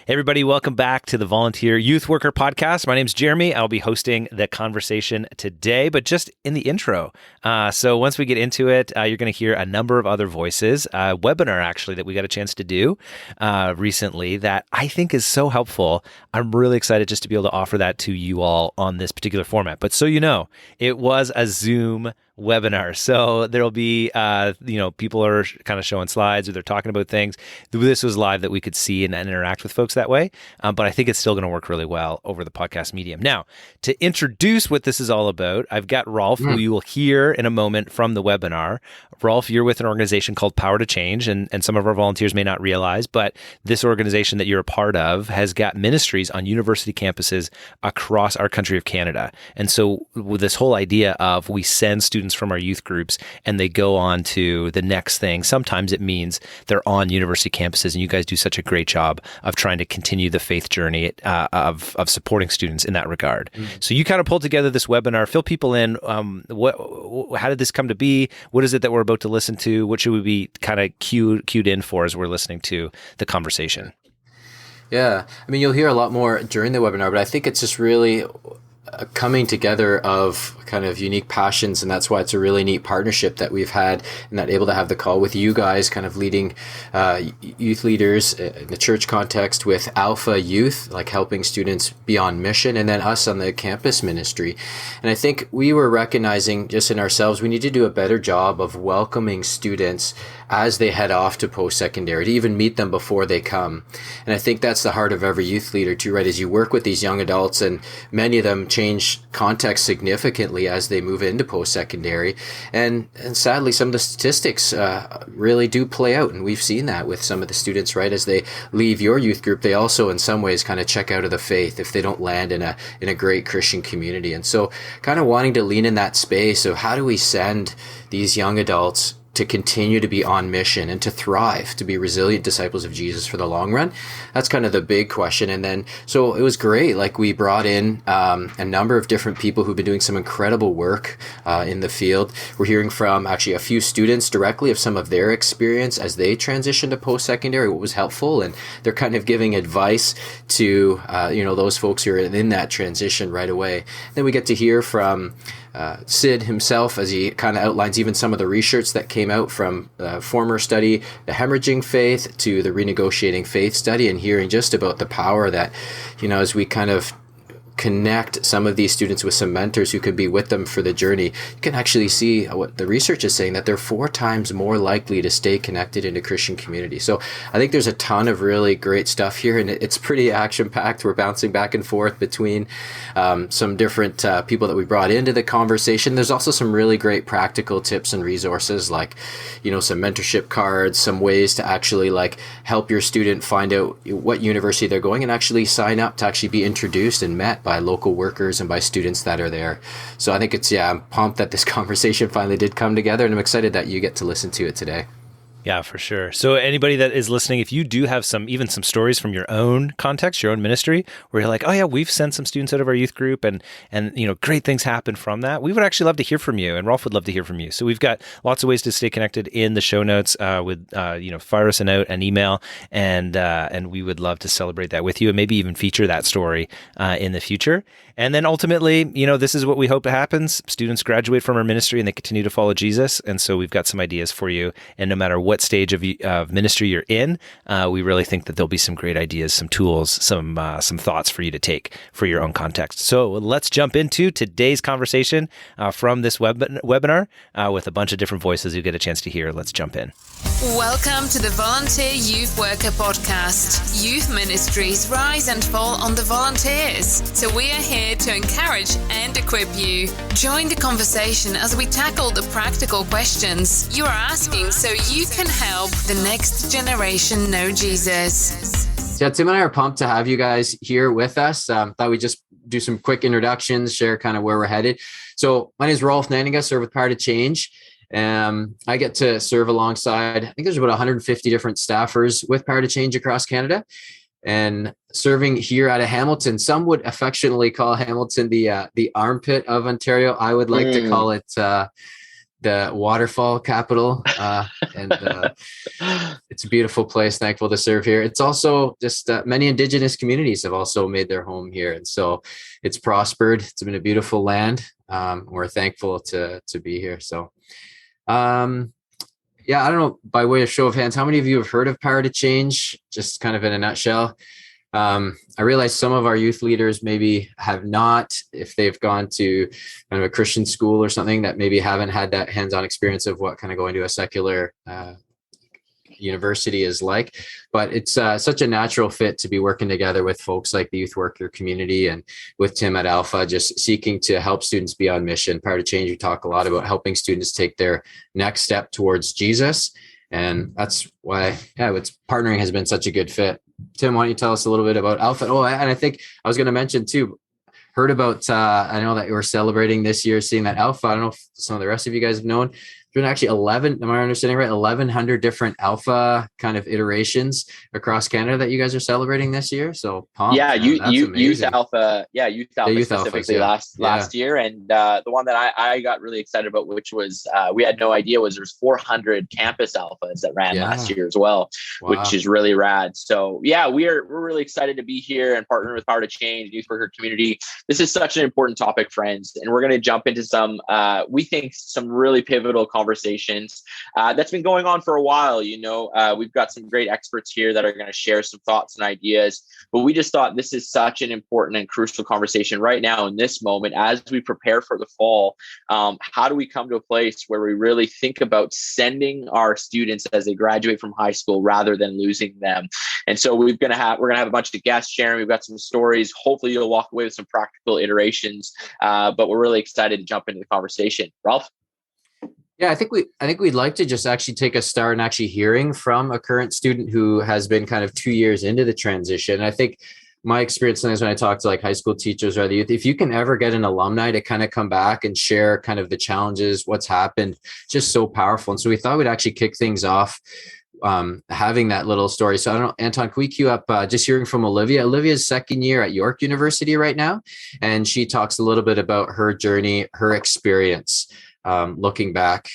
Hey everybody, welcome back to the Volunteer Youth Worker Podcast. My name's Jeremy. I'll be hosting the conversation today, but just in the intro. So once we get into it, you're going to hear a number of other voices. A webinar, actually, that we got a chance to do recently that I think is so helpful. I'm really excited just to be able to offer that to you all on this particular format. But so you know, it was a Zoom webinar. So there'll be, people are kind of showing slides or they're talking about things. This was live that we could see and interact with folks that way. But I think it's still going to work really well over the podcast medium. Now, to introduce what this is all about, I've got Rolf, who you will hear in a moment from the webinar. Rolf, you're with an organization called Power to Change, and some of our volunteers may not realize, but this organization that you're a part of has got ministries on university campuses across our country of Canada. And so with this whole idea of we send students from our youth groups and they go on to the next thing, sometimes it means they're on university campuses, and you guys do such a great job of trying to continue the faith journey of supporting students in that regard. So you kind of pulled together this webinar, fill people in. How did this come to be? What is it that we're about to listen to? What should we be kind of cued in for as we're listening to the conversation? Yeah, I mean, you'll hear a lot more during the webinar, but I think it's just really a coming together of kind of unique passions, and that's why it's a really neat partnership that we've had, and that able to have the call with you guys kind of leading youth leaders in the church context with Alpha Youth, like helping students be on mission, and then us on the campus ministry. And I think we were recognizing just in ourselves, we need to do a better job of welcoming students as they head off to post-secondary, to even meet them before they come. And I think that's the heart of every youth leader too, right? As you work with these young adults, and many of them change context significantly as they move into post-secondary. And sadly, some of the statistics really do play out. And we've seen that with some of the students, right? As they leave your youth group, they also in some ways kind of check out of the faith if they don't land in a great Christian community. And so kind of wanting to lean in that space of how do we send these young adults to continue to be on mission and to thrive, to be resilient disciples of Jesus for the long run. That's kind of the big question. And then, so it was great. Like we brought in a number of different people who've been doing some incredible work in the field. We're hearing from actually a few students directly of some of their experience as they transitioned to post-secondary, what was helpful. And they're kind of giving advice to, those folks who are in that transition right away. Then we get to hear from Sid himself as he kind of outlines even some of the research that came out from former study, the hemorrhaging faith to the renegotiating faith study, and hearing just about the power that, as we kind of connect some of these students with some mentors who could be with them for the journey, you can actually see what the research is saying, that they're 4 times more likely to stay connected in a Christian community. So I think there's a ton of really great stuff here, and it's pretty action-packed. We're bouncing back and forth between some different people that we brought into the conversation. There's also some really great practical tips and resources, like, some mentorship cards, some ways to actually like help your student find out what university they're going and actually sign up to actually be introduced and met by local workers and by students that are there. So I think I'm pumped that this conversation finally did come together, and I'm excited that you get to listen to it today. Yeah, for sure. So anybody that is listening, if you do have some stories from your own context, your own ministry, where you're like, oh yeah, we've sent some students out of our youth group and great things happen from that, we would actually love to hear from you, and Rolf would love to hear from you. So we've got lots of ways to stay connected in the show notes fire us a note, an email, and we would love to celebrate that with you and maybe even feature that story in the future. And then ultimately, this is what we hope happens. Students graduate from our ministry and they continue to follow Jesus. And so we've got some ideas for you. And no matter what stage of ministry you're in, we really think that there'll be some great ideas, some tools, some thoughts for you to take for your own context. So let's jump into today's conversation from this webinar with a bunch of different voices you get a chance to hear. Let's jump in. Welcome to the Volunteer Youth Worker Podcast. Youth ministries rise and fall on the volunteers. So we are here to encourage and equip you. Join the conversation as we tackle the practical questions you are asking so you can help the next generation know Jesus. Yeah, Tim and I are pumped to have you guys here with us. Thought we'd just do some quick introductions, share kind of where we're headed. So my name is Rolf Nanninga, serve with Power to Change. I get to serve alongside, I think there's about 150 different staffers with Power to Change across Canada, and serving here out of Hamilton. Some would affectionately call Hamilton the armpit of Ontario. I would like to call it the waterfall capital, and it's a beautiful place. Thankful to serve here. It's also just many Indigenous communities have also made their home here, and so it's prospered. It's been a beautiful land. We're thankful to be here. So, yeah, I don't know. By way of show of hands, how many of you have heard of Power to Change? Just kind of in a nutshell. I realize some of our youth leaders maybe have not, if they've gone to kind of a Christian school or something, that maybe haven't had that hands-on experience of what kind of going to a secular university is like. But it's such a natural fit to be working together with folks like the youth worker community and with Tim at Alpha, just seeking to help students be on mission. Power to Change, we talk a lot about helping students take their next step towards Jesus. And that's why, it's partnering has been such a good fit. Tim, why don't you tell us a little bit about Alpha? Oh, and I think I was going to mention too, heard about, I know that you were celebrating this year, seeing that Alpha. I don't know if some of the rest of you guys have known. There's been actually 11, am I understanding right? 1,100 different Alpha kind of iterations across Canada that you guys are celebrating this year. So pumped, yeah, Youth Alpha. Youth Alpha specifically last year. And the one that I got really excited about, which was we had no idea, was there's 400 campus Alphas that ran last year as well, which is really rad. So yeah, we're really excited to be here and partner with Power to Change, youth worker community. This is such an important topic, friends, and we're going to jump into some we think some really pivotal conversations that's been going on for a while. We've got some great experts here that are going to share some thoughts and ideas, but we just thought this is such an important and crucial conversation right now in this moment as we prepare for the fall. How do we come to a place where we really think about sending our students as they graduate from high school rather than losing them? And so we're going to have a bunch of guests sharing. We've got some stories. Hopefully you'll walk away with some practical iterations, but we're really excited to jump into the conversation. Ralph? Yeah, I think we'd like to just actually take a start in actually hearing from a current student who has been kind of 2 years into the transition. And I think my experience sometimes when I talk to like high school teachers or the youth, if you can ever get an alumni to kind of come back and share kind of the challenges, what's happened, just so powerful. And so we thought we'd actually kick things off having that little story. So I don't know, Anton, can we queue up just hearing from Olivia? Olivia's second year at York University right now, and she talks a little bit about her journey, her experience. Looking back.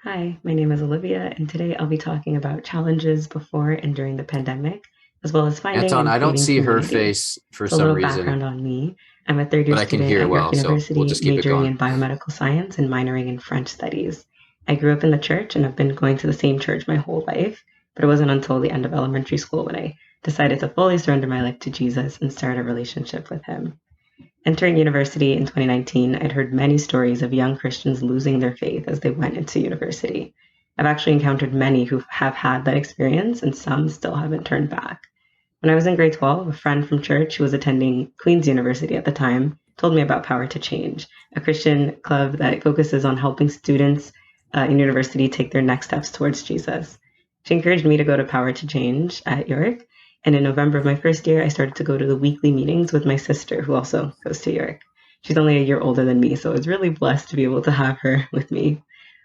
Hi, my name is Olivia, and today I'll be talking about challenges before and during the pandemic, as well as finding Anton, and I don't see community. her face for So some a little reason. background on me. I'm a third year But I can student hear at well, York so University, we'll just keep it majoring going. in biomedical science and minoring in French studies. I grew up in the church and have been going to the same church my whole life, but it wasn't until the end of elementary school when I decided to fully surrender my life to Jesus and start a relationship with him. Entering university in 2019, I'd heard many stories of young Christians losing their faith as they went into university. I've actually encountered many who have had that experience, and some still haven't turned back. When I was in grade 12, a friend from church who was attending Queen's University at the time told me about Power to Change, a Christian club that focuses on helping students in university take their next steps towards Jesus. She encouraged me to go to Power to Change at York. And in November of my first year, I started to go to the weekly meetings with my sister, who also goes to York. She's only a year older than me, so I was really blessed to be able to have her with me.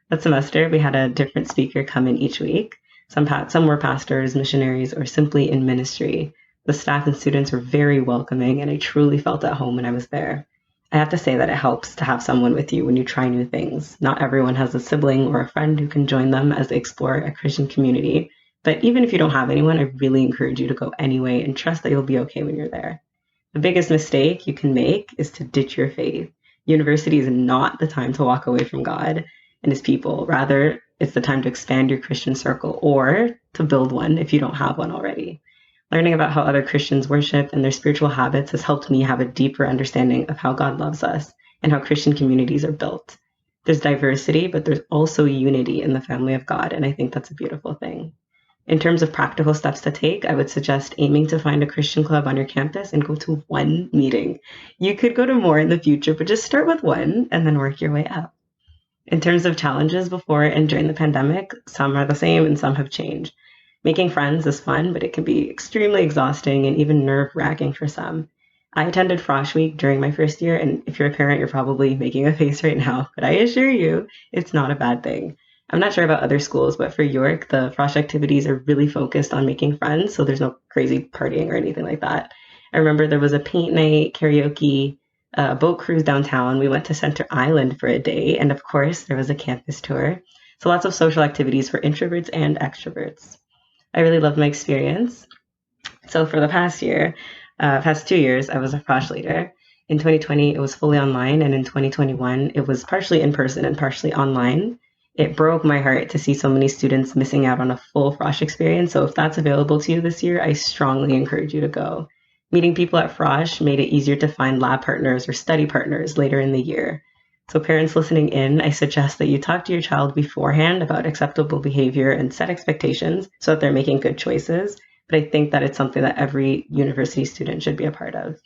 That semester, we had a different speaker come in each week. Some were pastors, missionaries, or simply in ministry. The staff and students were very welcoming, and I truly felt at home when I was there. I have to say that it helps to have someone with you when you try new things. Not everyone has a sibling or a friend who can join them as they explore a Christian community. But even if you don't have anyone, I really encourage you to go anyway and trust that you'll be okay when you're there. The biggest mistake you can make is to ditch your faith. University is not the time to walk away from God and his people. Rather, it's the time to expand your Christian circle or to build one if you don't have one already. Learning about how other Christians worship and their spiritual habits has helped me have a deeper understanding of how God loves us and how Christian communities are built. There's diversity, but there's also unity in the family of God, and I think that's a beautiful thing. In terms of practical steps to take, I would suggest aiming to find a Christian club on your campus and go to one meeting. You could go to more in the future, but just start with one and then work your way up. In terms of challenges before and during the pandemic, some are the same and some have changed. Making friends is fun, but it can be extremely exhausting and even nerve-wracking for some. I attended Frosh Week during my first year, and if you're a parent, you're probably making a face right now, but I assure you, it's not a bad thing. I'm not sure about other schools, but for York, the Frosh activities are really focused on making friends, so there's no crazy partying or anything like that. I remember there was a paint night, karaoke, a boat cruise downtown. We went to Center Island for a day. And of course, there was a campus tour. So lots of social activities for introverts and extroverts. I really loved my experience. So for the past 2 years, I was a Frosh leader. In 2020, it was fully online. And in 2021, it was partially in person and partially online. It broke my heart to see so many students missing out on a full Frosh experience. So if that's available to you this year, I strongly encourage you to go. Meeting people at Frosh made it easier to find lab partners or study partners later in the year. So parents listening in, I suggest that you talk to your child beforehand about acceptable behavior and set expectations so that they're making good choices. But I think that it's something that every university student should be a part of.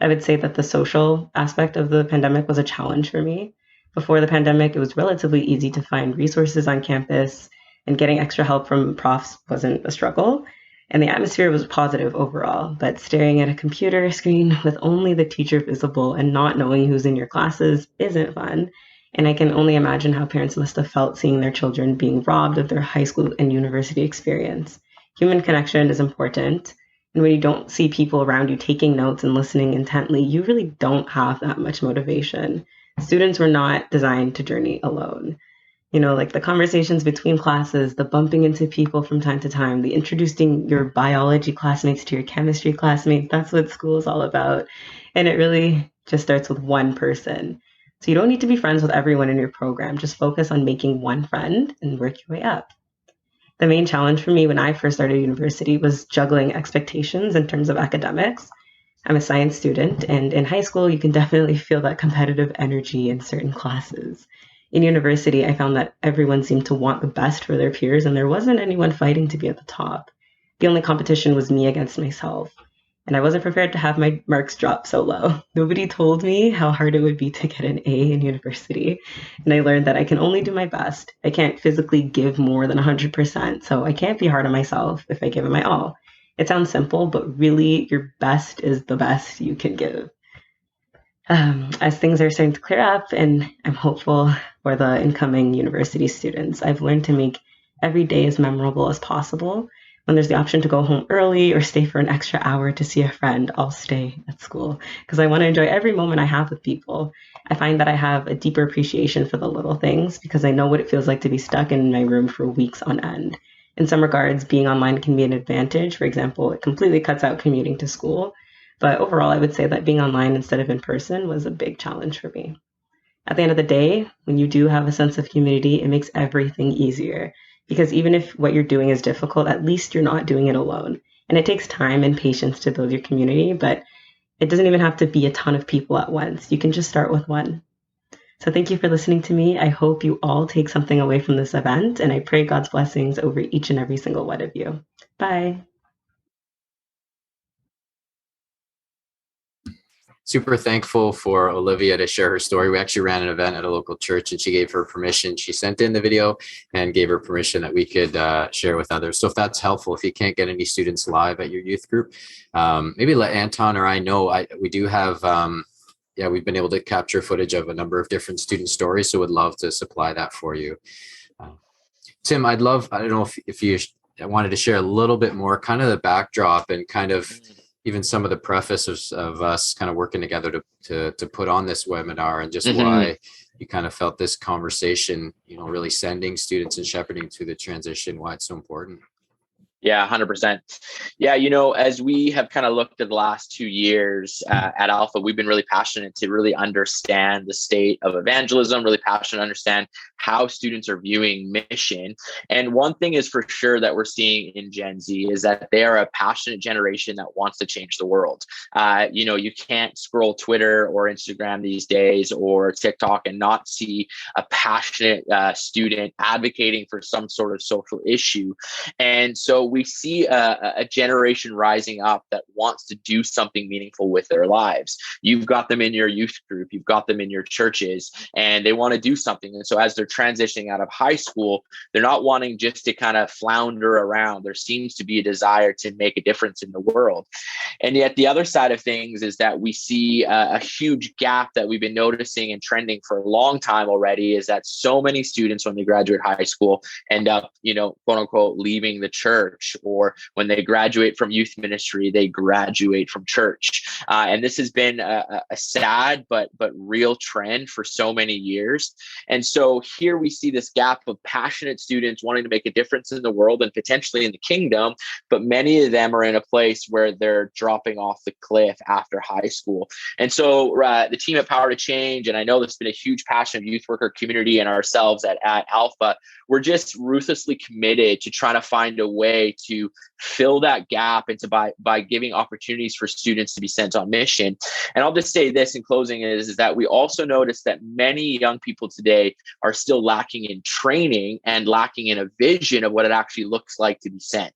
I would say that the social aspect of the pandemic was a challenge for me. Before the pandemic, it was relatively easy to find resources on campus, and getting extra help from profs wasn't a struggle. And the atmosphere was positive overall, but staring at a computer screen with only the teacher visible and not knowing who's in your classes isn't fun. And I can only imagine how parents must have felt seeing their children being robbed of their high school and university experience. Human connection is important. And when you don't see people around you taking notes and listening intently, you really don't have that much motivation. Students were not designed to journey alone. Like the conversations between classes, the bumping into people from time to time, the introducing your biology classmates to your chemistry classmates, that's what school is all about. And it really just starts with one person. So you don't need to be friends with everyone in your program. Just focus on making one friend and work your way up. The main challenge for me when I first started university was juggling expectations in terms of academics. I'm a science student, and in high school, you can definitely feel that competitive energy in certain classes. In university, I found that everyone seemed to want the best for their peers, and there wasn't anyone fighting to be at the top. The only competition was me against myself, and I wasn't prepared to have my marks drop so low. Nobody told me how hard it would be to get an A in university, and I learned that I can only do my best. I can't physically give more than 100%, so I can't be hard on myself if I give it my all. It sounds simple, but really, your best is the best you can give. As things are starting to clear up, and I'm hopeful for the incoming university students, I've learned to make every day as memorable as possible. When there's the option to go home early or stay for an extra hour to see a friend, I'll stay at school because I want to enjoy every moment I have with people. I find that I have a deeper appreciation for the little things because I know what it feels like to be stuck in my room for weeks on end. In some regards, being online can be an advantage. For example, it completely cuts out commuting to school. But overall, I would say that being online instead of in person was a big challenge for me. At the end of the day, when you do have a sense of community, it makes everything easier. Because even if what you're doing is difficult, at least you're not doing it alone. And it takes time and patience to build your community, but it doesn't even have to be a ton of people at once. You can just start with one. So thank you for listening to me. I hope you all take something away from this event, and I pray God's blessings over each and every single one of you. Bye. Super thankful for Olivia to share her story. We actually ran an event at a local church and she gave her permission. She sent in the video and gave her permission that we could share with others. So if that's helpful, if you can't get any students live at your youth group, maybe let Anton or I know. We do have, we've been able to capture footage of a number of different student stories. So would love to supply that for you. Tim, I don't know if you wanted to share a little bit more kind of the backdrop and kind of even some of the preface of us kind of working together to put on this webinar and just why you kind of felt this conversation, really sending students and shepherding through the transition, why it's so important. Yeah, 100%. Yeah, as we have kind of looked at the last 2 years at Alpha, we've been really passionate to really understand the state of evangelism, really passionate to understand how students are viewing mission. And one thing is for sure that we're seeing in Gen Z is that they are a passionate generation that wants to change the world. You can't scroll Twitter or Instagram these days or TikTok and not see a passionate student advocating for some sort of social issue. And so we see a generation rising up that wants to do something meaningful with their lives. You've got them in your youth group, you've got them in your churches, and they want to do something. And so as they're transitioning out of high school, they're not wanting just to kind of flounder around. There seems to be a desire to make a difference in the world. And yet the other side of things is that we see a huge gap that we've been noticing and trending for a long time already, is that so many students when they graduate high school end up, quote unquote, leaving the church. church, or when they graduate from youth ministry, they graduate from church. And this has been a sad but real trend for so many years. And so here we see this gap of passionate students wanting to make a difference in the world and potentially in the kingdom, but many of them are in a place where they're dropping off the cliff after high school. And so the team at Power to Change, and I know this has been a huge passion of youth worker community and ourselves at Alpha, we're just ruthlessly committed to trying to find a way to fill that gap and by giving opportunities for students to be sent on mission. And I'll just say this in closing is that we also notice that many young people today are still lacking in training and lacking in a vision of what it actually looks like to be sent.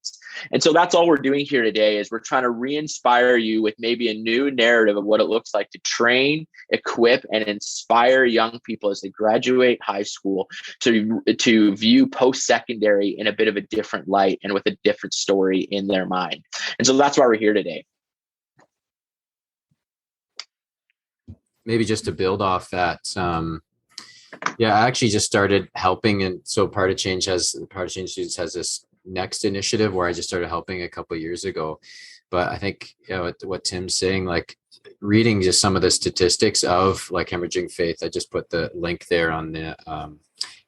And so that's all we're doing here today is we're trying to re-inspire you with maybe a new narrative of what it looks like to train, equip, and inspire young people as they graduate high school to view post-secondary in a bit of a different light and with a different story in their mind. And so that's why we're here today. Maybe just to build off that, I actually just started helping, and so Power to Change Students has this next initiative where I just started helping a couple of years ago. But I think what Tim's saying, like reading just some of the statistics of like hemorrhaging faith, I just put the link there on the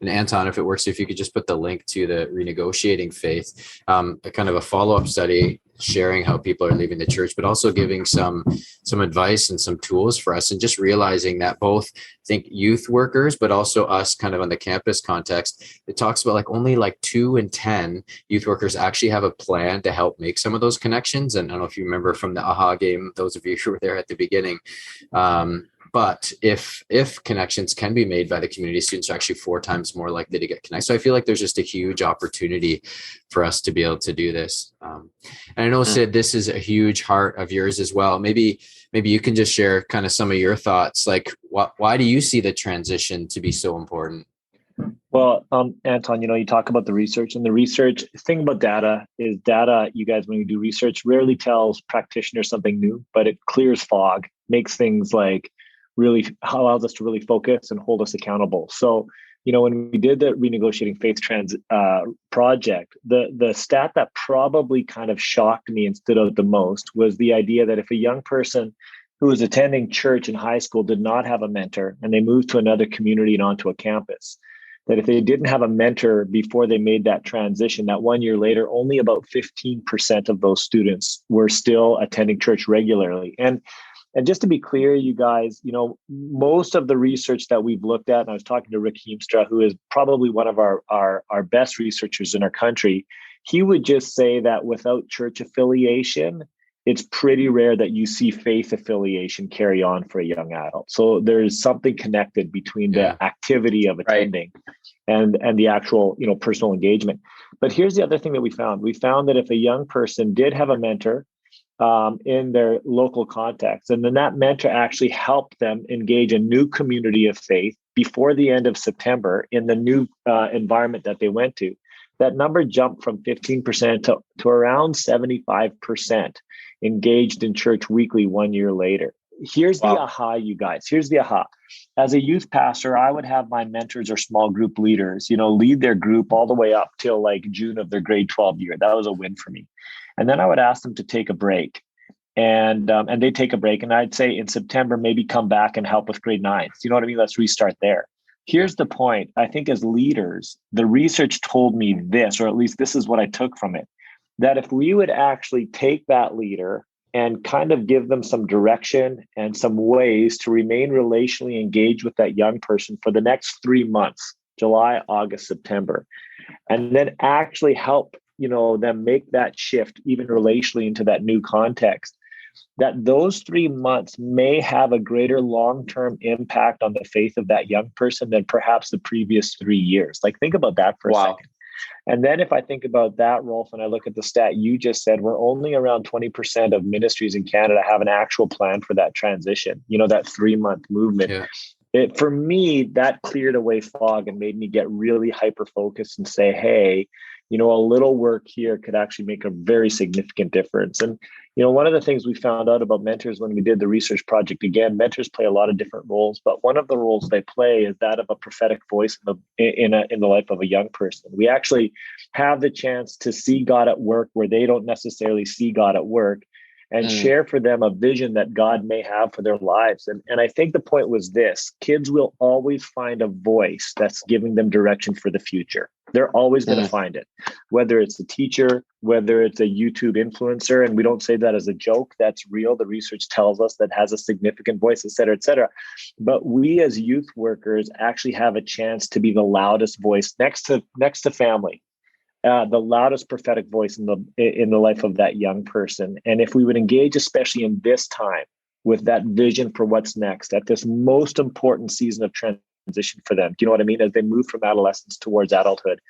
and Anton, if it works, if you could just put the link to the renegotiating faith, a kind of a follow-up study sharing how people are leaving the church, but also giving some advice and some tools for us, and just realizing that both, I think, youth workers, but also us kind of on the campus context, it talks about like only like 2 in 10 youth workers actually have a plan to help make some of those connections. And I don't know if you remember from the AHA game, those of you who were there at the beginning, but if connections can be made by the community, students are actually 4 times more likely to get connected. So I feel like there's just a huge opportunity for us to be able to do this. And I know, Sid, this is a huge heart of yours as well. Maybe you can just share kind of some of your thoughts. Like, why do you see the transition to be so important? Well, Anton, you talk about the research, and the research thing about data is you guys, when you do research, rarely tells practitioners something new, but it clears fog, makes things like really allows us to really focus and hold us accountable. So, when we did the renegotiating faith trans project, the stat that probably kind of shocked me and stood out the most was the idea that if a young person who was attending church in high school did not have a mentor and they moved to another community and onto a campus, that if they didn't have a mentor before they made that transition, that 1 year later, only about 15% of those students were still attending church regularly. And just to be clear, you guys, most of the research that we've looked at, and I was talking to Rick Heemstra, who is probably one of our best researchers in our country, he would just say that without church affiliation, it's pretty rare that you see faith affiliation carry on for a young adult. So there's something connected between the activity of attending and the actual, personal engagement. But here's the other thing that we found. We found that if a young person did have a mentor in their local context, and then that mentor actually helped them engage a new community of faith before the end of September in the new environment that they went to, that number jumped from 15% to around 75% engaged in church weekly 1 year later. Here's the aha, you guys. Here's the aha. As a youth pastor, I would have my mentors or small group leaders, lead their group all the way up till like June of their grade 12 year. That was a win for me. And then I would ask them to take a break, and they'd take a break. And I'd say in September, maybe come back and help with grade 9s. You know what I mean? Let's restart there. Here's the point. I think as leaders, the research told me this, or at least this is what I took from it, that if we would actually take that leader and kind of give them some direction and some ways to remain relationally engaged with that young person for the next 3 months, July, August, September, and then actually help them make that shift even relationally into that new context, that those 3 months may have a greater long-term impact on the faith of that young person than perhaps the previous 3 years. Like, think about that for a second. And then if I think about that, Rolf, and I look at the stat you just said, we're only around 20% of ministries in Canada have an actual plan for that transition, that 3-month movement. Yeah. For me, that cleared away fog and made me get really hyper-focused and say, hey, a little work here could actually make a very significant difference. And, One of the things we found out about mentors when we did the research project, again, mentors play a lot of different roles, but one of the roles they play is that of a prophetic voice in the life of a young person. We actually have the chance to see God at work where they don't necessarily see God at work, and share for them a vision that God may have for their lives. And I think the point was this: kids will always find a voice that's giving them direction for the future. They're always going to find it, whether it's a teacher, whether it's a YouTube influencer. And we don't say that as a joke. That's real. The research tells us that has a significant voice, et cetera, et cetera. But we as youth workers actually have a chance to be the loudest voice next to family. The loudest prophetic voice in the life of that young person. And if we would engage, especially in this time, with that vision for what's next, at this most important season of transition for them, do you know what I mean? As they move from adolescence towards adulthood,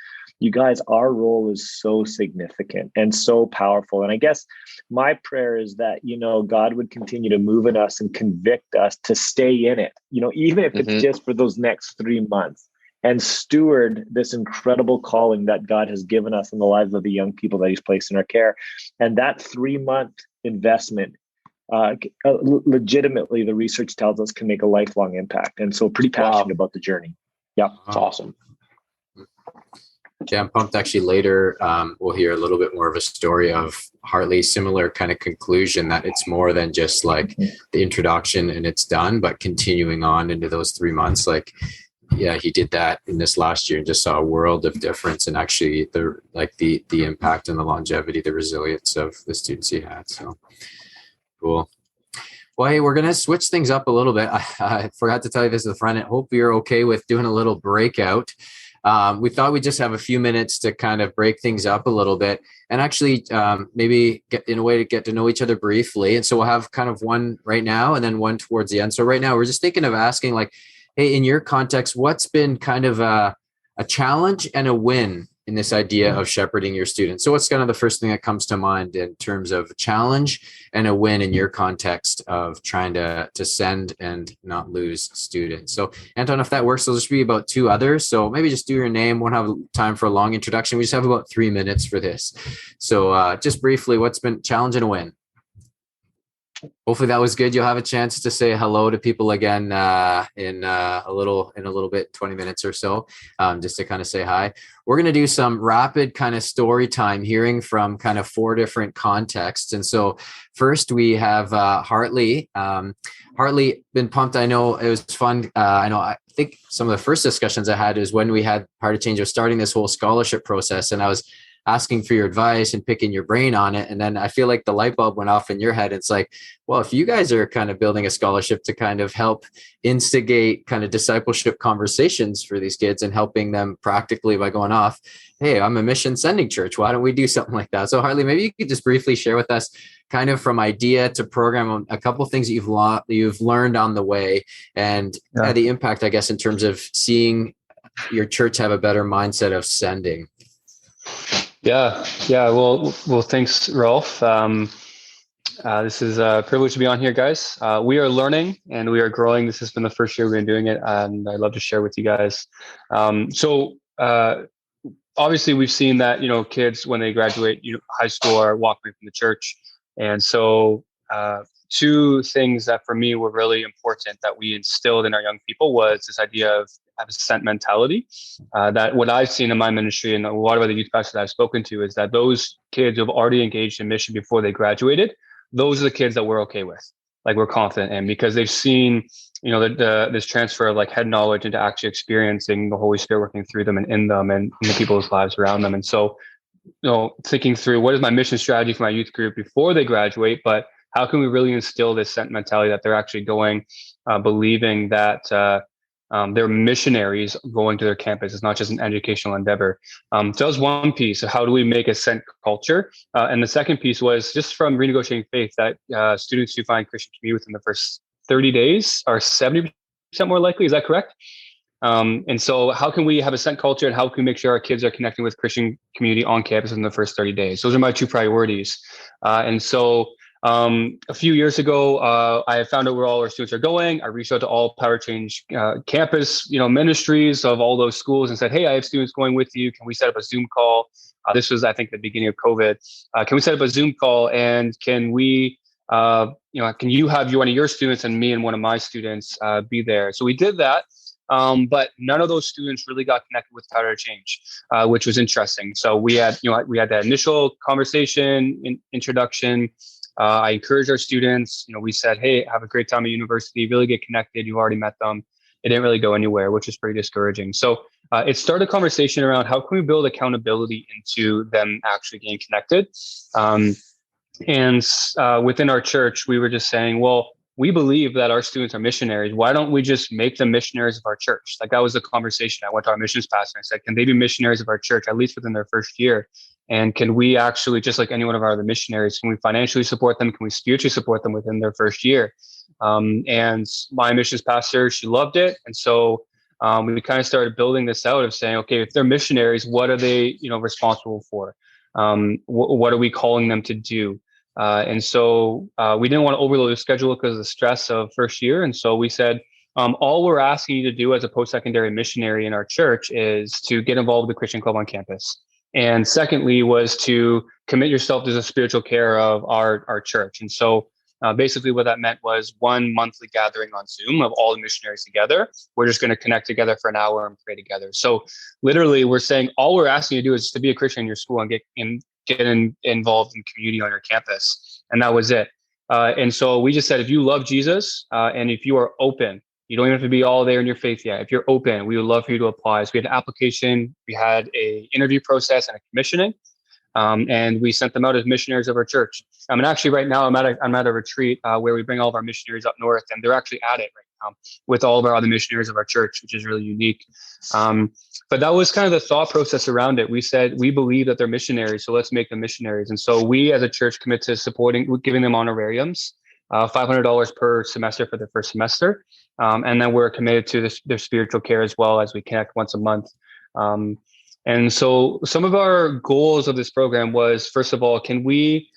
you guys, our role is so significant and so powerful. And I guess my prayer is that, God would continue to move in us and convict us to stay in it, even if it's just for those next 3 months, and steward this incredible calling that God has given us in the lives of the young people that he's placed in our care. And that 3-month investment, legitimately, the research tells us, can make a lifelong impact. And so pretty passionate about the journey. Yeah, it's awesome. Yeah, I'm pumped. Actually, later we'll hear a little bit more of a story of Hartley's similar kind of conclusion, that it's more than just like the introduction and it's done, but continuing on into those 3 months. Like, yeah, he did that in this last year and just saw a world of difference, and actually the impact and the longevity, the resilience of the students he had. So cool. Well, hey, we're going to switch things up a little bit. I forgot to tell you this at the front. I hope you're okay with doing a little breakout. We thought we'd just have a few minutes to kind of break things up a little bit and actually maybe get to know each other briefly. And so we'll have kind of one right now and then one towards the end. So right now we're just thinking of asking, like, hey, in your context, what's been kind of a challenge and a win in this idea of shepherding your students? So what's kind of the first thing that comes to mind in terms of challenge and a win in your context of trying to send and not lose students? So Anton, if that works, there'll just be about 2 others. So maybe just do your name. Won't have time for a long introduction. We just have about 3 minutes for this. So just briefly, what's been challenge and a win? Hopefully that was good. You'll have a chance to say hello to people again in a little bit, 20 minutes or so, just to kind of say hi. We're going to do some rapid kind of story time, hearing from kind of 4 different contexts. And so first we have Hartley. Hartley, been pumped. I know it was fun. I think some of the first discussions I had is when we had Heart of Change of starting this whole scholarship process, and I was asking for your advice and picking your brain on it. And then I feel like the light bulb went off in your head. It's like, well, if you guys are kind of building a scholarship to kind of help instigate kind of discipleship conversations for these kids and helping them practically by going off, hey, I'm a mission sending church. Why don't we do something like that? So Hartley, maybe you could just briefly share with us kind of from idea to program a couple of things that you've learned on the way and the impact, I guess, in terms of seeing your church have a better mindset of sending. Yeah. Well, thanks, Rolf. This is a privilege to be on here, guys. We are learning and we are growing. This has been the first year we've been doing it, and I'd love to share with you guys. Obviously, we've seen that, kids, when they graduate high school, are walking from the church. And so 2 things that for me were really important that we instilled in our young people was this idea of a sent mentality. That what I've seen in my ministry and a lot of other youth pastors that I've spoken to is that those kids who have already engaged in mission before they graduated, those are the kids that we're okay with, like we're confident in, because they've seen, this transfer of like head knowledge into actually experiencing the Holy Spirit working through them and in them and in the people's lives around them. And so, thinking through what is my mission strategy for my youth group before they graduate, but how can we really instill this sent mentality that they're actually going, believing that they're missionaries going to their campus. It's not just an educational endeavor. So that was one piece of how do we make a sent culture. And the second piece was just from renegotiating faith that students who find Christian community within the first 30 days are 70% more likely. Is that correct? And so how can we have a sent culture, and how can we make sure our kids are connecting with Christian community on campus in the first 30 days? Those are my 2 priorities. And so A few years ago, I found out where all our students are going. I reached out to all Power Change campus, ministries of all those schools and said, hey, I have students going with you. Can we set up a Zoom call? This was, I think, the beginning of COVID. Can we set up a Zoom call, and can we, can you have one of your students and me and one of my students be there? So we did that. But none of those students really got connected with Power Change, which was interesting. So we had that initial conversation, introduction. I encouraged our students. We said, hey, have a great time at university, really get connected. You already met them. It didn't really go anywhere, which is pretty discouraging. So it started a conversation around how can we build accountability into them actually getting connected. And within our church, we were just saying, well, we believe that our students are missionaries. Why don't we just make them missionaries of our church? Like, that was the conversation. I went to our missions pastor and I said, can they be missionaries of our church, at least within their first year? And can we actually, just like any one of our other missionaries, can we financially support them? Can we spiritually support them within their first year? And my missions pastor, she loved it. And so we kind of started building this out of saying, okay, if they're missionaries, what are they, responsible for? What are we calling them to do? And so we didn't want to overload the schedule because of the stress of first year. And so we said, all we're asking you to do as a post-secondary missionary in our church is to get involved with the Christian Club on campus. And secondly was to commit yourself to the spiritual care of our church. And so basically what that meant was one monthly gathering on Zoom of all the missionaries together. We're just going to connect together for an hour and pray together. So literally we're saying all we're asking you to do is to be a Christian in your school and get involved in community on your campus. And that was it. And so we just said, if you love Jesus and if you are open, you don't even have to be all there in your faith yet. If you're open, we would love for you to apply. So we had an application, we had a interview process and a commissioning, and we sent them out as missionaries of our church. And actually right now I'm at a retreat where we bring all of our missionaries up north, and they're actually at it right now with all of our other missionaries of our church, which is really unique. But that was kind of the thought process around it. We said, we believe that they're missionaries, so let's make them missionaries. And so we as a church commit to giving them honorariums, $500 per semester for the first semester. And then we're committed to their spiritual care as well, as we connect once a month. And so some of our goals of this program was, first of all, can we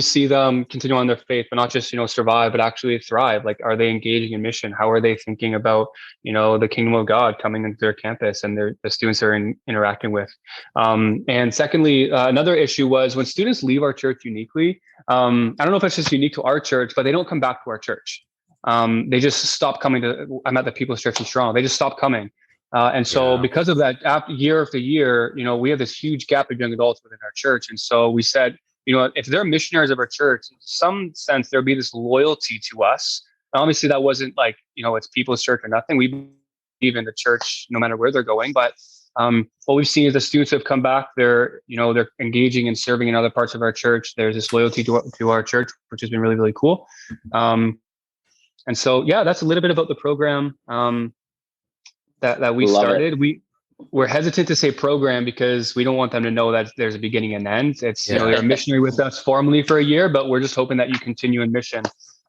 see them continue on their faith, but not just, survive, but actually thrive? Like, are they engaging in mission? How are they thinking about, the kingdom of God coming into their campus and the students they're interacting with? And secondly, another issue was when students leave our church uniquely, I don't know if it's just unique to our church, but they don't come back to our church. They just stop coming I'm at the People's Church in Toronto. They just stop coming. And so because of that, year after year, we have this huge gap of young adults within our church. And so we said, if they're missionaries of our church, in some sense, there'll be this loyalty to us. And obviously, that wasn't like, it's People's Church or nothing. We believe in the church no matter where they're going. But what we've seen is the students who have come back, they're engaging and serving in other parts of our church. There's this loyalty to our church, which has been really, really cool. And so, that's a little bit about the program that we started. We're hesitant to say program because we don't want them to know that there's a beginning and end. It's, they're a missionary with us formally for a year, but we're just hoping that you continue in mission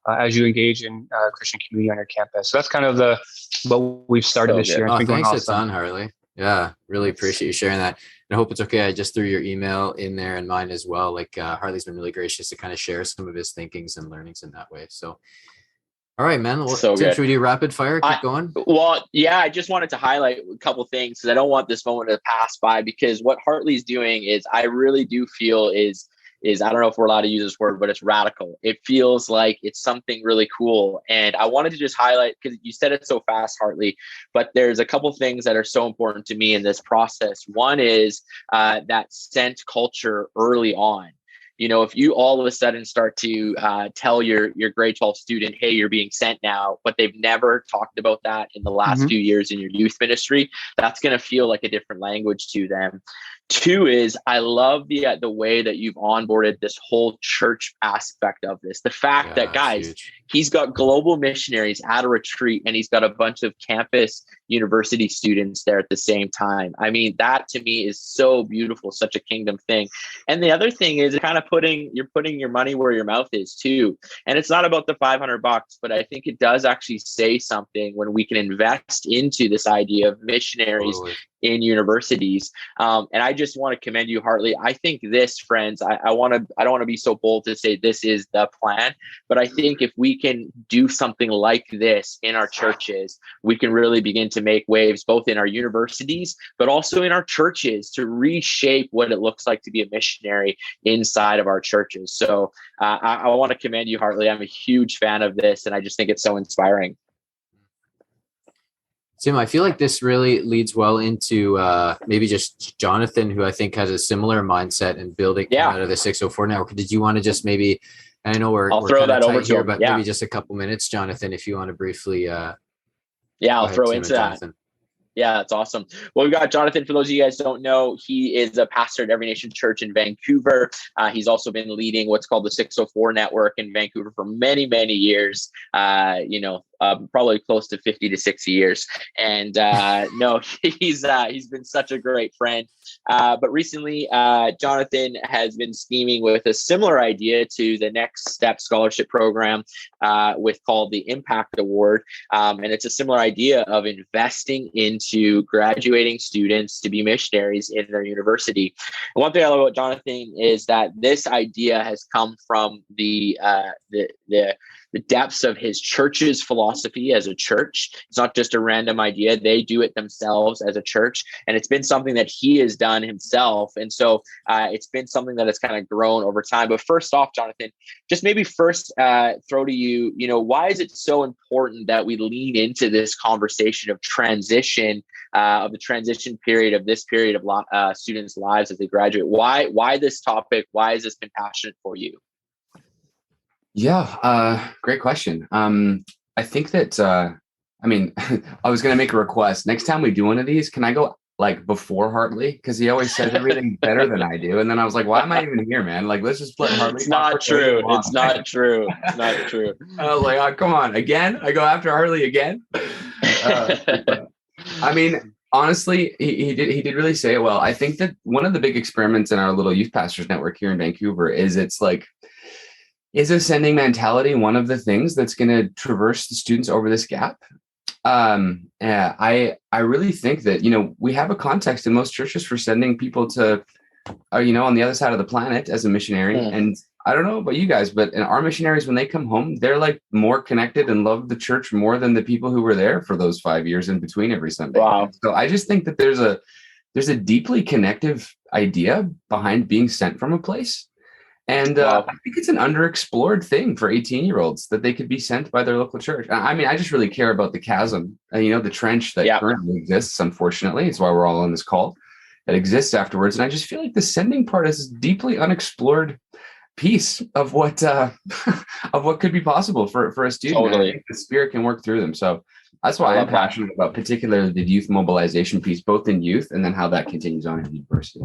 as you engage in Christian community on your campus. So that's kind of what we've started this year. Thanks a ton, Harley. Yeah, really appreciate you sharing that. And I hope it's okay. I just threw your email in there and mine as well. Like Harley's been really gracious to kind of share some of his thinkings and learnings in that way. So all right, man. Well, should we do rapid fire? Keep going. Well, I just wanted to highlight a couple things because I don't want this moment to pass by, because what Hartley's doing is, I really do feel is I don't know if we're allowed to use this word, but it's radical. It feels like it's something really cool. And I wanted to just highlight, because you said it so fast, Hartley, but there's a couple things that are so important to me in this process. One is that sent culture early on. If you all of a sudden start to tell your grade 12 student, hey, you're being sent now, but they've never talked about that in the last few years in your youth ministry, that's going to feel like a different language to them. Two is, I love the way that you've onboarded this whole church aspect of this. The fact that, guys, he's got global missionaries at a retreat, and he's got a bunch of campus university students there at the same time. I mean, that to me is so beautiful, such a kingdom thing. And the other thing is kind of you're putting your money where your mouth is too. And it's not about the $500, but I think it does actually say something when we can invest into this idea of missionaries in universities. And I just want to commend you, Hartley. I think this, friends, I don't want to be so bold to say this is the plan, but I think if we can do something like this in our churches, we can really begin to make waves both in our universities, but also in our churches to reshape what it looks like to be a missionary inside of our churches. So I want to commend you, Hartley. I'm a huge fan of this, and I just think it's so inspiring. Tim, I feel like this really leads well into maybe just Jonathan, who I think has a similar mindset in building out of the 604 network. Did you want to just maybe, and I know we're throw that over here, to him. but maybe just a couple minutes, Jonathan, if you want to briefly. I'll throw into that. Jonathan. Yeah, that's awesome. Well, we've got Jonathan. For those of you guys who don't know, he is a pastor at Every Nation Church in Vancouver. He's also been leading what's called the 604 network in Vancouver for many, many years. Probably close to 50 to 60 years. And he's been such a great friend. But recently, Jonathan has been scheming with a similar idea to the Next Step Scholarship Program called the Impact Award. And it's a similar idea of investing into graduating students to be missionaries in their university. And one thing I love about Jonathan is that this idea has come from the depths of his church's philosophy as a church. It's not just a random idea. They do it themselves as a church. And it's been something that he has done himself. And so it's been something that has kind of grown over time. But first off, Jonathan, just maybe first throw to you, why is it so important that we lean into this conversation of transition, of the transition period of this period of students' lives as they graduate? Why this topic? Why has this been passionate for you? Yeah, great question. I think that, I was going to make a request. Next time we do one of these, can I go like before Hartley? Because he always says everything better than I do. And then I was like, why am I even here, man? Like, let's just let Hartley. It's not true. It's not true. It's not true. I was like, oh, come on. Again? I go after Hartley again? Honestly, he did really say it well. I think that one of the big experiments in our little youth pastors network here in Vancouver is is a sending mentality one of the things that's going to traverse the students over this gap? I really think that, we have a context in most churches for sending people to, on the other side of the planet as a missionary. Mm. And I don't know about you guys, but in our missionaries, when they come home, they're like more connected and love the church more than the people who were there for those 5 years in between every Sunday. Wow. So I just think that there's a deeply connective idea behind being sent from a place. And I think it's an underexplored thing for 18-year-olds that they could be sent by their local church. I just really care about the chasm, the trench that currently exists, unfortunately. It's why we're all on this call, that exists afterwards. And I just feel like the sending part is a deeply unexplored piece of what could be possible for a student. Totally. I think the Spirit can work through them. So that's why I'm passionate about particularly the youth mobilization piece, both in youth and then how that continues on in university.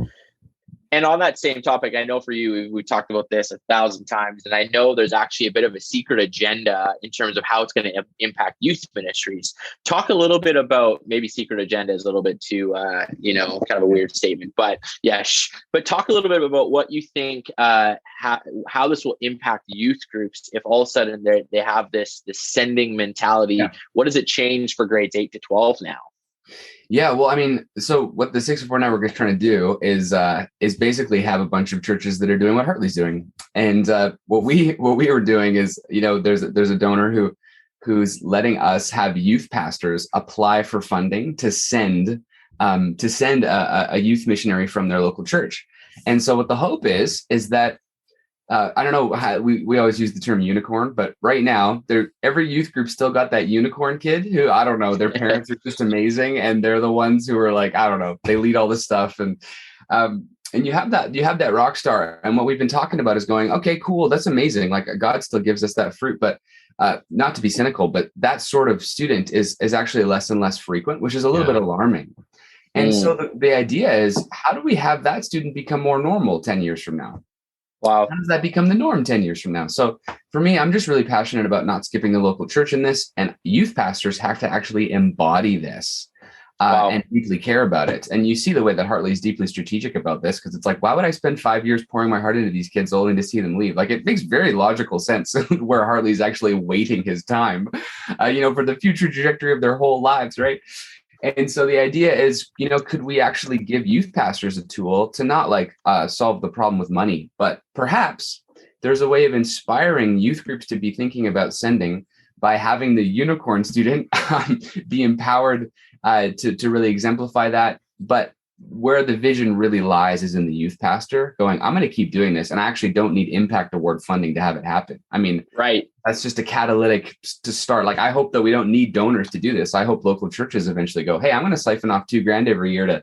And on that same topic, I know for you, we talked about this 1,000 times, and I know there's actually a bit of a secret agenda in terms of how it's going to impact youth ministries. Talk a little bit about, maybe secret agenda is a little bit too, kind of a weird statement, but but talk a little bit about what you think, how this will impact youth groups if all of a sudden they have this sending mentality. Yeah. What does it change for grades 8 to 12 now? Yeah, well, so what the 604 network is trying to do is basically have a bunch of churches that are doing what Hartley's doing. And what we were doing is, there's a donor who's letting us have youth pastors apply for funding to send a youth missionary from their local church. And so what the hope is that I don't know how we always use the term unicorn, but right now every youth group still got that unicorn kid who, I don't know, their parents are just amazing. And they're the ones who are like, I don't know, they lead all this stuff. And you have that rock star. And what we've been talking about is going, okay, cool. That's amazing. Like God still gives us that fruit, but not to be cynical, but that sort of student is actually less and less frequent, which is a little bit alarming. And so the idea is, how do we have that student become more normal 10 years from now? Wow. How does that become the norm 10 years from now? So for me, I'm just really passionate about not skipping the local church in this, and youth pastors have to actually embody this and deeply care about it. And you see the way that Hartley's deeply strategic about this, because it's like, why would I spend 5 years pouring my heart into these kids only to see them leave? Like, it makes very logical sense where Hartley's actually waiting his time, for the future trajectory of their whole lives, right? And so the idea is, could we actually give youth pastors a tool to not solve the problem with money, but perhaps there's a way of inspiring youth groups to be thinking about sending by having the unicorn student be empowered to really exemplify that. But where the vision really lies is in the youth pastor going, I'm going to keep doing this. And I actually don't need impact award funding to have it happen. I mean, right. That's just a catalytic to start. Like, I hope that we don't need donors to do this. I hope local churches eventually go, hey, I'm going to siphon off $2,000 every year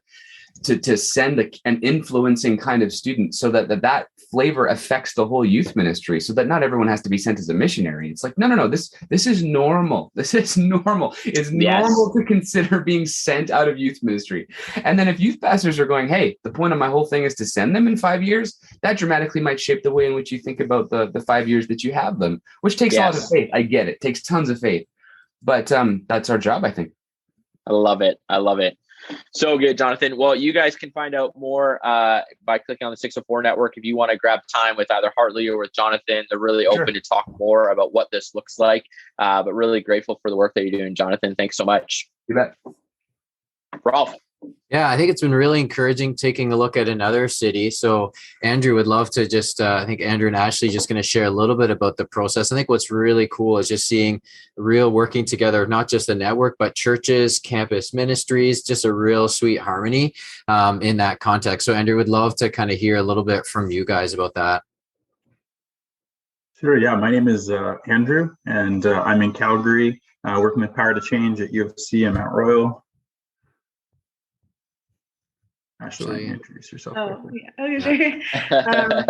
to send an influencing kind of student so that flavor affects the whole youth ministry, so that not everyone has to be sent as a missionary. It's like, no, this is normal. This is normal. It's normal to consider being sent out of youth ministry. And then if youth pastors are going, hey, the point of my whole thing is to send them in 5 years, that dramatically might shape the way in which you think about the 5 years that you have them, which takes a lot of faith. I get it. Takes tons of faith. But that's our job, I think. I love it. So good, Jonathan. Well, you guys can find out more by clicking on the 604 network. If you want to grab time with either Hartley or with Jonathan, they're really open to talk more about what this looks like. But really grateful for the work that you're doing, Jonathan. Thanks so much. You bet. Rolf. Yeah, I think it's been really encouraging taking a look at another city. So Andrew would love to just, I think Andrew and Ashley just going to share a little bit about the process. I think what's really cool is just seeing real working together, not just the network, but churches, campus ministries, just a real sweet harmony in that context. So Andrew would love to kind of hear a little bit from you guys about that. Sure. Yeah, my name is Andrew, and I'm in Calgary, working with Power to Change at YWC in Mount Royal. Ashley, introduce yourself. Okay, sure.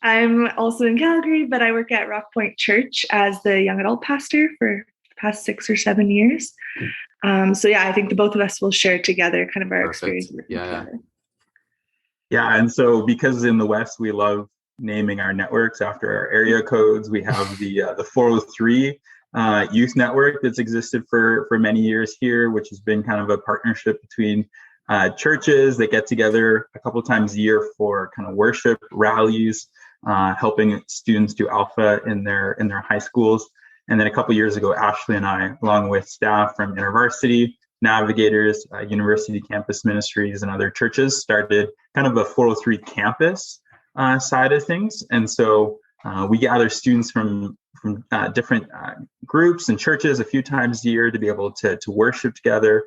I'm also in Calgary, but I work at Rock Point Church as the young adult pastor for the past 6 or 7 years. So yeah, I think the both of us will share together kind of our experience together. Yeah, and so because in the West we love naming our networks after our area codes, we have the 403 youth network that's existed for many years here, which has been kind of a partnership between churches that get together a couple times a year for kind of worship rallies, helping students do alpha in their high schools. And then a couple years ago, Ashley and I, along with staff from InterVarsity, Navigators, University Campus Ministries, and other churches, started kind of a 403 campus side of things. And so we gather students from different groups and churches a few times a year to be able to worship together,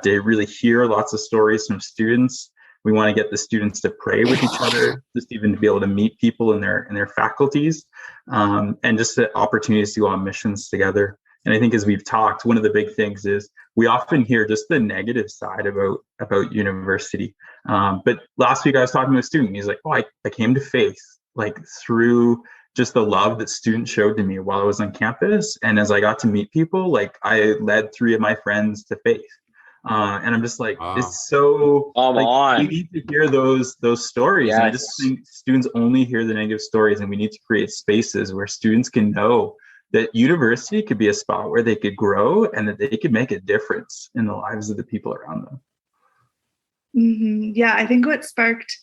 to really hear lots of stories from students. We want to get the students to pray with each other, just even to be able to meet people in their faculties, and just the opportunities to go on missions together. And I think as we've talked, one of the big things is we often hear just the negative side about university. But last week I was talking to a student. He's like, "Oh, I came to faith through just the love that students showed to me while I was on campus, and as I got to meet people, I led 3 of my friends to faith." And I'm just like, wow. It's so we need to hear those stories. Yes. And I just think students only hear the negative stories, and we need to create spaces where students can know that university could be a spot where they could grow and that they could make a difference in the lives of the people around them. Mm-hmm. Yeah, I think what sparked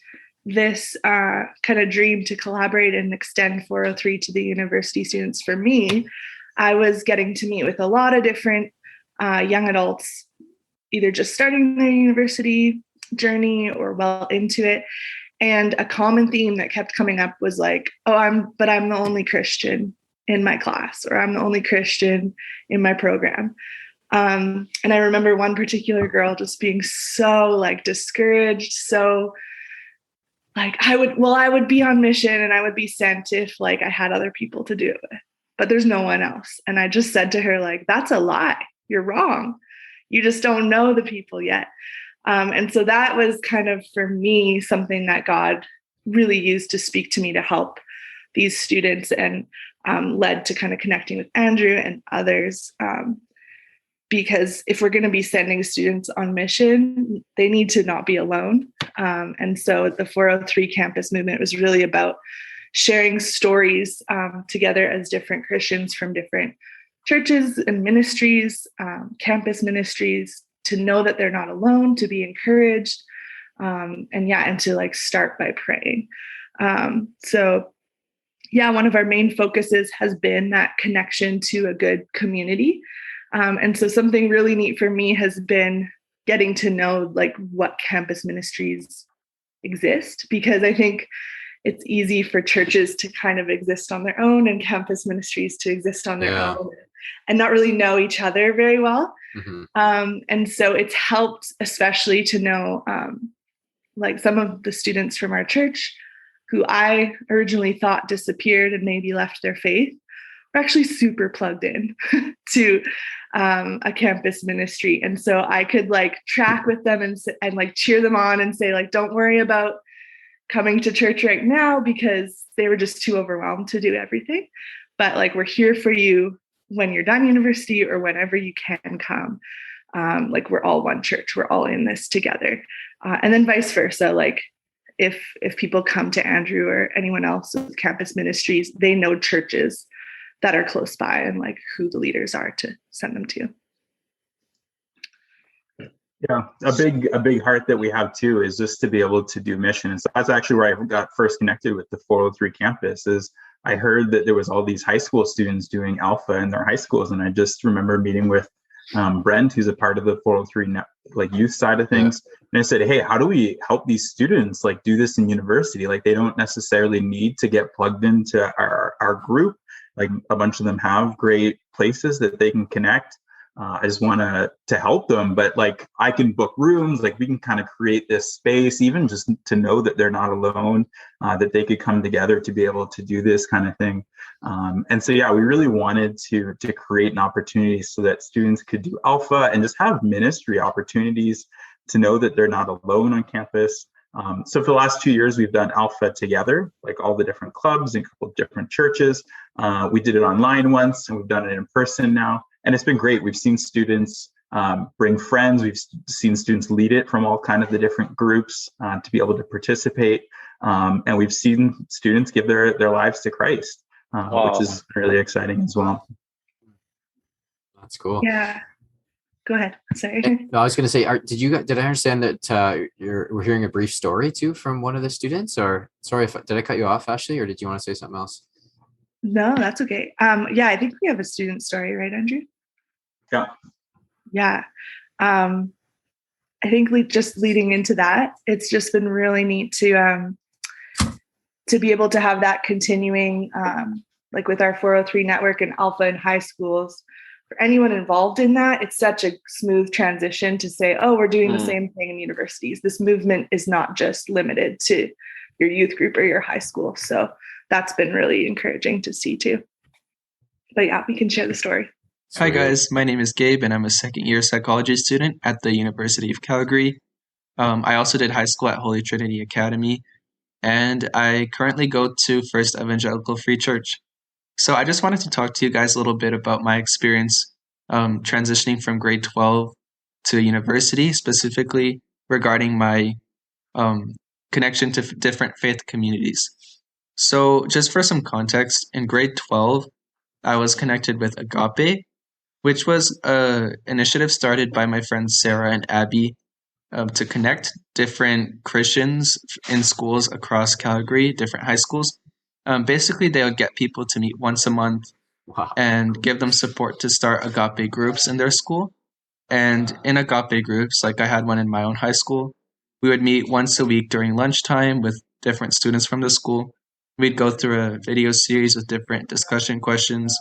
this kind of dream to collaborate and extend 403 to the university students for me, I was getting to meet with a lot of different young adults, either just starting their university journey or well into it. And a common theme that kept coming up was like, I'm the only Christian in my class, or I'm the only Christian in my program. And I remember one particular girl just being so discouraged. So I would be on mission and I would be sent if I had other people to do it with, but there's no one else. And I just said to her, that's a lie. You're wrong. You just don't know the people yet. And so that was kind of, for me, something that God really used to speak to me to help these students, and led to kind of connecting with Andrew and others. Because if we're going to be sending students on mission, they need to not be alone. And so the 403 campus movement was really about sharing stories together as different Christians from different churches and ministries, campus ministries, to know that they're not alone, to be encouraged, and to start by praying. So one of our main focuses has been that connection to a good community. And so something really neat for me has been getting to know like what campus ministries exist, because I think it's easy for churches to kind of exist on their own and campus ministries to exist on their own and not really know each other very well. And so it's helped especially to know like some of the students from our church who I originally thought disappeared and maybe left their faith were actually super plugged in to a campus ministry. And so I could like track with them and like cheer them on and say like, don't worry about coming to church right now, because they were just too overwhelmed to do everything. But like, we're here for you when you're done university or whenever you can come. Like, we're all one church. We're all in this together. And then vice versa. Like if people come to Andrew or anyone else with campus ministries, they know churches that are close by and like who the leaders are to send them to. Yeah, a big heart that we have too is just to be able to do mission. And so that's actually where I got first connected with the 403 campus. Is I heard that there was all these high school students doing Alpha in their high schools, and I just remember meeting with Brent, who's a part of the 403 like youth side of things, and I said, hey, how do we help these students like do this in university? Like, they don't necessarily need to get plugged into our group. Like, a bunch of them have great places that they can connect. I just want to help them, but like, I can book rooms, like we can kind of create this space, even just to know that they're not alone, that they could come together to be able to do this kind of thing. And so, yeah, we really wanted to create an opportunity so that students could do Alpha and just have ministry opportunities to know that they're not alone on campus. So for the last 2 years, we've done Alpha together, like all the different clubs and a couple of different churches. We did it online once, and we've done it in person now. And it's been great. We've seen students bring friends. We've seen students lead it from all kind of the different groups to be able to participate. And we've seen students give their lives to Christ, which is really exciting as well. That's cool. Yeah. Go ahead. Sorry. No, I was going to say, did I understand that we're hearing a brief story too from one of the students? Or sorry, did I cut you off, Ashley, or did you want to say something else? No, that's okay. Yeah, I think we have a student story, right, Andrew? Yeah. Yeah. I think just leading into that, it's just been really neat to be able to have that continuing, like with our 403 network and Alpha in high schools. For anyone involved in that, it's such a smooth transition to say, oh, we're doing the same thing in universities. This movement is not just limited to your youth group or your high school. So that's been really encouraging to see too. But yeah, we can share the story. Hi guys, my name is Gabe and I'm a second-year psychology student at the University of Calgary. I also did high school at Holy Trinity Academy, and I currently go to First Evangelical Free Church. So I just wanted to talk to you guys a little bit about my experience transitioning from grade 12 to university, specifically regarding my connection to different faith communities. So just for some context, in grade 12, I was connected with Agape, which was an initiative started by my friends Sarah and Abby to connect different Christians in schools across Calgary, different high schools. Basically, they would get people to meet once a month and give them support to start Agape groups in their school. And in Agape groups, like I had one in my own high school, we would meet once a week during lunchtime with different students from the school. We'd go through a video series with different discussion questions.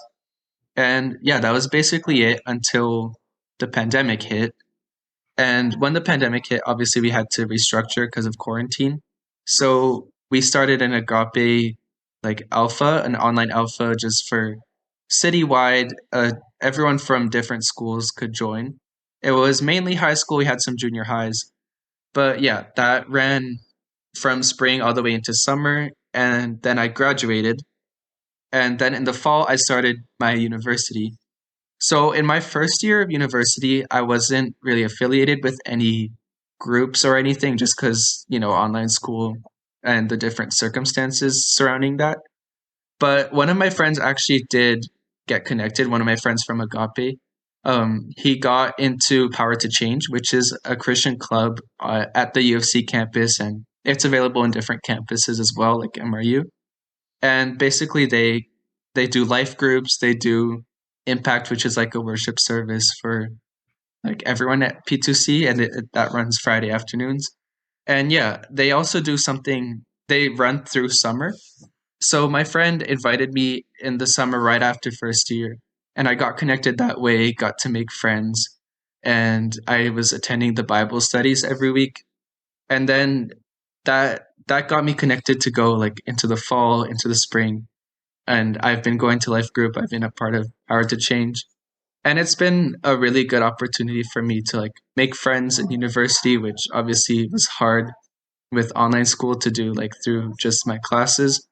And yeah, that was basically it until the pandemic hit. And when the pandemic hit, obviously we had to restructure because of quarantine. So we started an Agape like Alpha, an online Alpha just for citywide. Everyone from different schools could join. It was mainly high school. We had some junior highs. But yeah, that ran from spring all the way into summer. And then I graduated. And then in the fall, I started my university. So in my first year of university, I wasn't really affiliated with any groups or anything just because, online school and the different circumstances surrounding that. But one of my friends actually did get connected, one of my friends from Agape. He got into Power to Change, which is a Christian club at the UFC campus, and it's available in different campuses as well, like MRU. And basically they do life groups, they do Impact, which is like a worship service for like everyone at P2C, and that runs Friday afternoons. And yeah, they also do something, they run through summer. So my friend invited me in the summer right after first year, and I got connected that way, got to make friends, and I was attending the Bible studies every week. And then that got me connected to go like into the fall, into the spring. And I've been going to life group. I've been a part of Power to Change. And it's been a really good opportunity for me to like make friends in university, which obviously was hard with online school to do like through just my classes.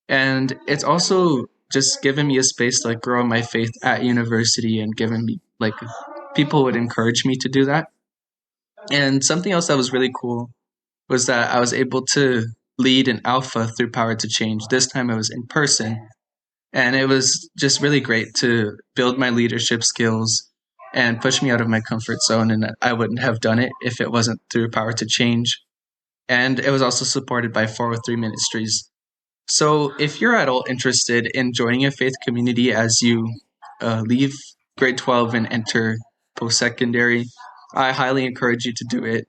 And it's also just given me a space to like grow my faith at university, and given me like people would encourage me to do that. And something else that was really cool was that I was able to lead an alpha through Power to Change. This time it was in person. And it was just really great to build my leadership skills and push me out of my comfort zone. And I wouldn't have done it if it wasn't through Power to Change. And it was also supported by 403 Ministries. So if you're at all interested in joining a faith community as you leave grade 12 and enter post-secondary, I highly encourage you to do it.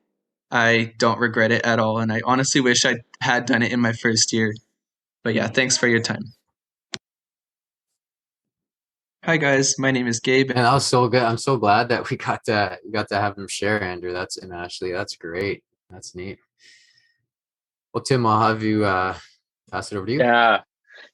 I don't regret it at all, and I honestly wish I had done it in my first year. But yeah, thanks for your time. Hi guys, my name is Gabe. And that was so good. I'm so glad that we got to have him share, Andrew. And Ashley. That's great. That's neat. Well, Tim, I'll have you pass it over to you. Yeah.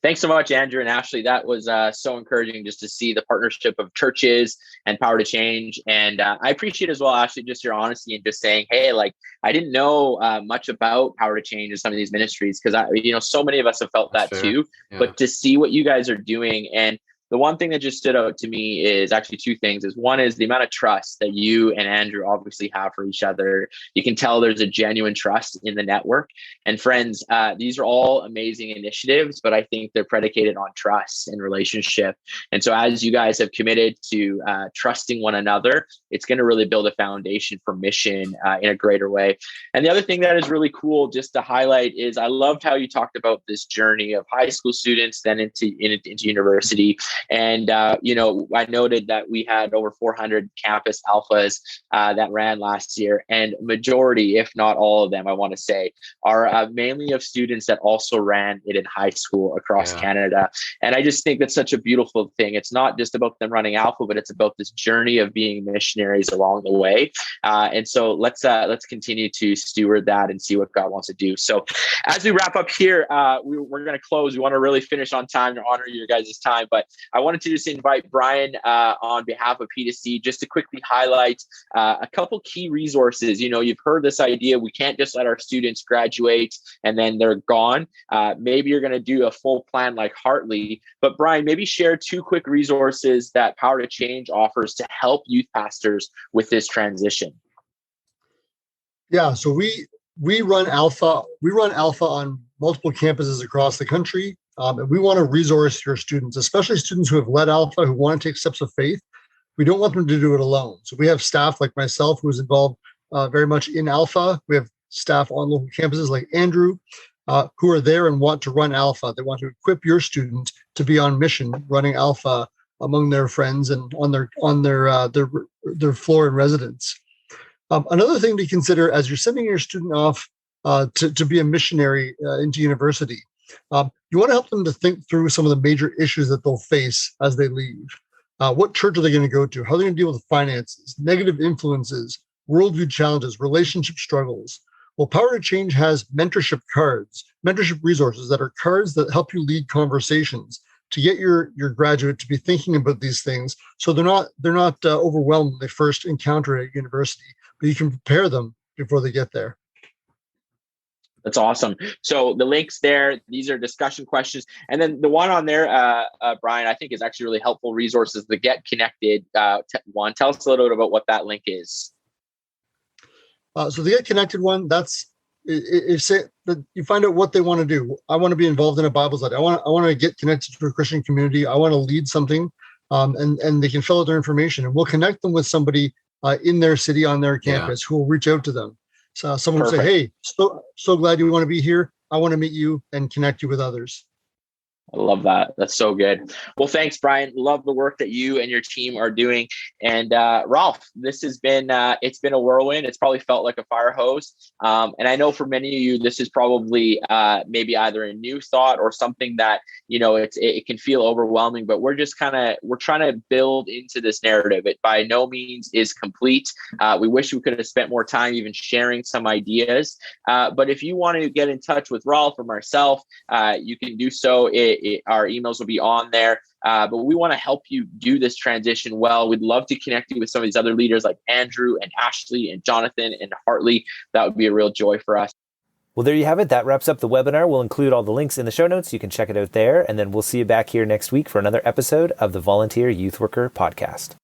Thanks so much, Andrew and Ashley. That was so encouraging just to see the partnership of churches and Power to Change. And I appreciate as well, Ashley, just your honesty and just saying, hey, like, I didn't know much about Power to Change and some of these ministries, because so many of us have felt that too. Yeah. But to see what you guys are doing, and the one thing that just stood out to me is actually two things. One is the amount of trust that you and Andrew obviously have for each other. You can tell there's a genuine trust in the network. And friends, these are all amazing initiatives, but I think they're predicated on trust and relationship. And so as you guys have committed to trusting one another, it's going to really build a foundation for mission in a greater way. And the other thing that is really cool just to highlight is I loved how you talked about this journey of high school students, then into university. And, I noted that we had over 400 campus alphas that ran last year, and majority, if not all of them, I want to say, are mainly of students that also ran it in high school across Canada. And I just think that's such a beautiful thing. It's not just about them running alpha, but it's about this journey of being missionaries along the way. And so let's continue to steward that and see what God wants to do. So as we wrap up here, we're going to close. We want to really finish on time to honor your guys' time, but I wanted to just invite Brian on behalf of P2C just to quickly highlight a couple key resources. You've heard this idea, we can't just let our students graduate and then they're gone. Maybe you're going to do a full plan like Hartley, but Brian, maybe share two quick resources that Power to Change offers to help youth pastors with this transition. Yeah, so we run Alpha. We run Alpha on multiple campuses across the country. And we want to resource your students, especially students who have led Alpha, who want to take steps of faith. We don't want them to do it alone. So we have staff like myself who is involved very much in Alpha. We have staff on local campuses like Andrew, who are there and want to run Alpha. They want to equip your student to be on mission, running Alpha among their friends and on their floor in residence. Another thing to consider as you're sending your student off to be a missionary into university, you want to help them to think through some of the major issues that they'll face as they leave. What church are they going to go to? How are they going to deal with finances, negative influences, worldview challenges, relationship struggles? Well, Power to Change has mentorship cards, mentorship resources that are cards that help you lead conversations to get your graduate to be thinking about these things, so they're not overwhelmed when they first encounter it at university, but you can prepare them before they get there. That's awesome. So the links there, these are discussion questions. And then the one on there, Brian, I think is actually really helpful resources, the Get Connected one. Tell us a little bit about what that link is. So the Get Connected one, that's you find out what they want to do. I want to be involved in a Bible study. I want to get connected to a Christian community. I want to lead something, and they can fill out their information, and we'll connect them with somebody in their city on their campus who will reach out to them. So someone will say, "Hey, so glad you want to be here. I want to meet you and connect you with others." I love that. That's so good. Well, thanks, Brian. Love the work that you and your team are doing. And Rolf, this has been, it's been a whirlwind. It's probably felt like a fire hose. And I know for many of you, this is probably maybe either a new thought or something that, it can feel overwhelming, but we're trying to build into this narrative. It by no means is complete. We wish we could have spent more time even sharing some ideas. But if you want to get in touch with Rolf or myself, you can do so. Our emails will be on there. But we want to help you do this transition well. We'd love to connect you with some of these other leaders like Andrew and Ashley and Jonathan and Hartley. That would be a real joy for us. Well, there you have it. That wraps up the webinar. We'll include all the links in the show notes. You can check it out there. And then we'll see you back here next week for another episode of the Volunteer Youth Worker Podcast.